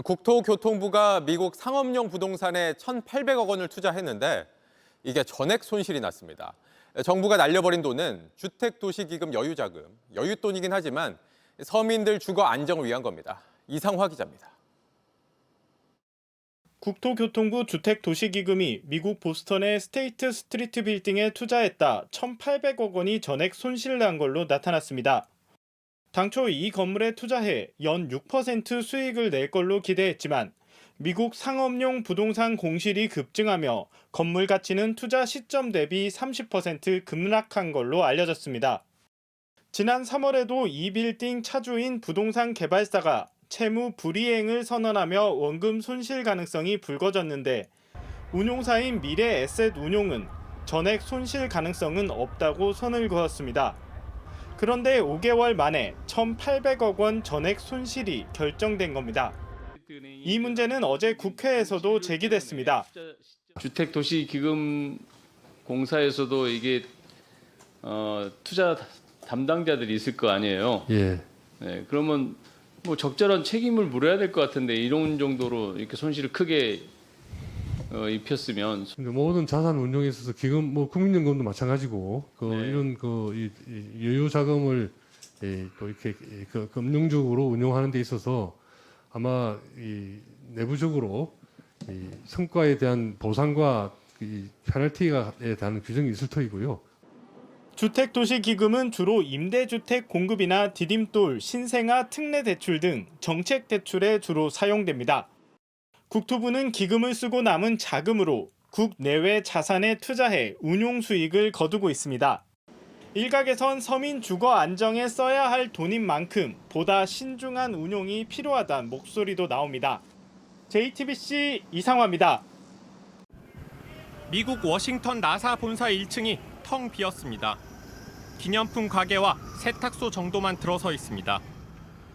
국토교통부가 미국 상업용 부동산에 1,800억 원을 투자했는데 이게 전액 손실이 났습니다. 정부가 날려버린 돈은 주택도시기금 여유자금, 여윳돈이긴 하지만 서민들 주거 안정을 위한 겁니다. 이상화 기자입니다. 국토교통부 주택도시기금이 미국 보스턴의 스테이트 스트리트 빌딩에 투자했다 1,800억 원이 전액 손실난 걸로 나타났습니다. 당초 이 건물에 투자해 연 6% 수익을 낼 걸로 기대했지만 미국 상업용 부동산 공실이 급증하며 건물 가치는 투자 시점 대비 30% 급락한 걸로 알려졌습니다. 지난 3월에도 이 빌딩 차주인 부동산 개발사가 채무 불이행을 선언하며 원금 손실 가능성이 불거졌는데 운용사인 미래에셋운용은 전액 손실 가능성은 없다고 선을 그었습니다. 그런데 5개월 만에 1,800억 원 전액 손실이 결정된 겁니다. 이 문제는 어제 국회에서도 제기됐습니다. 주택도시기금공사에서도 이게 투자 담당자들이 있을 거 아니에요. 예. 네, 그러면 뭐 적절한 책임을 물어야 될 것 같은데 이런 정도로 이렇게 손실을 크게 입혔으면 모든 자산 운용에 있어서 기금, 뭐 국민연금도 마찬가지고 네. 이런 이 여유 자금을 또 이렇게 금융적으로 운용하는 데 있어서 아마 내부적으로 성과에 대한 보상과 페널티에 대한 규정이 있을 터이고요. 주택도시기금은 주로 임대주택 공급이나 디딤돌, 신생아 특례대출 등 정책대출에 주로 사용됩니다. 국토부는 기금을 쓰고 남은 자금으로 국내외 자산에 투자해 운용 수익을 거두고 있습니다. 일각에선 서민 주거 안정에 써야 할 돈인 만큼 보다 신중한 운용이 필요하다는 목소리도 나옵니다. JTBC 이상화입니다. 미국 워싱턴 나사 본사 1층이 텅 비었습니다. 기념품 가게와 세탁소 정도만 들어서 있습니다.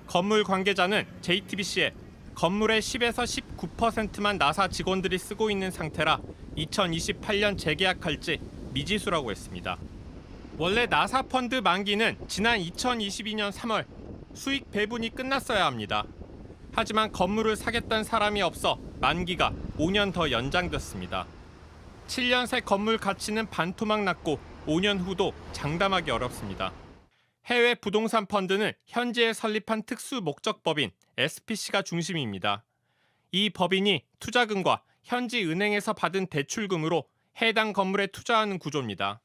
건물 관계자는 JTBC에 건물의 10에서 19%만 나사 직원들이 쓰고 있는 상태라 2028년 재계약할지 미지수라고 했습니다. 원래 나사 펀드 만기는 지난 2022년 3월 수익 배분이 끝났어야 합니다. 하지만 건물을 사겠다는 사람이 없어 만기가 5년 더 연장됐습니다. 7년 새 건물 가치는 반토막 났고 5년 후도 장담하기 어렵습니다. 해외 부동산 펀드는 현지에 설립한 특수 목적법인 SPC가 중심입니다. 이 법인이 투자금과 현지 은행에서 받은 대출금으로 해당 건물에 투자하는 구조입니다.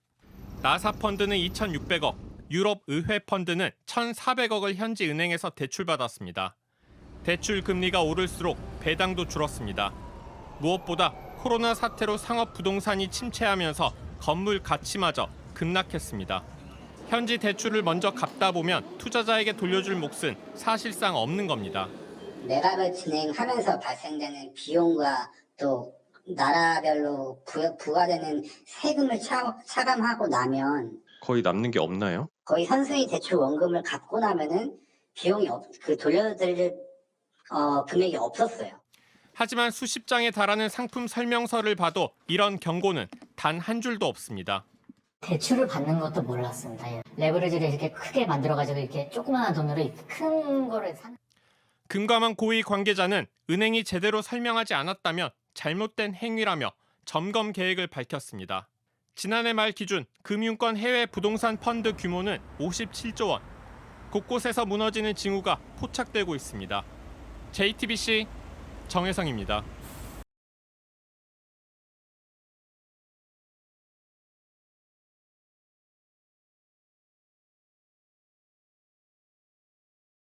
나사 펀드는 2,600억, 유럽 의회 펀드는 1,400억을 현지 은행에서 대출받았습니다. 대출 금리가 오를수록 배당도 줄었습니다. 무엇보다 코로나 사태로 상업 부동산이 침체하면서 건물 가치마저 급락했습니다. 현지 대출을 먼저 갚다 보면 투자자에게 돌려줄 몫은 사실상 없는 겁니다. 매각을 진행하면서 발생되는 비용과 또 나라별로 부과되는 세금을 차감하고 나면 거의 남는 게 없나요? 거의 선순위 대출 원금을 갚고 나면은 비용이 돌려드릴 금액이 없었어요. 하지만 수십 장에 달하는 상품 설명서를 봐도 이런 경고는 단 한 줄도 없습니다. 대출을 받는 것도 몰랐습니다. 레버리지를 이렇게 크게 만들어가지고 이렇게 조그마한 돈으로 큰 거를 사는. 금감원 고위 관계자는 은행이 제대로 설명하지 않았다면 잘못된 행위라며 점검 계획을 밝혔습니다. 지난해 말 기준 금융권 해외 부동산 펀드 규모는 57조 원. 곳곳에서 무너지는 징후가 포착되고 있습니다. JTBC 정혜성입니다.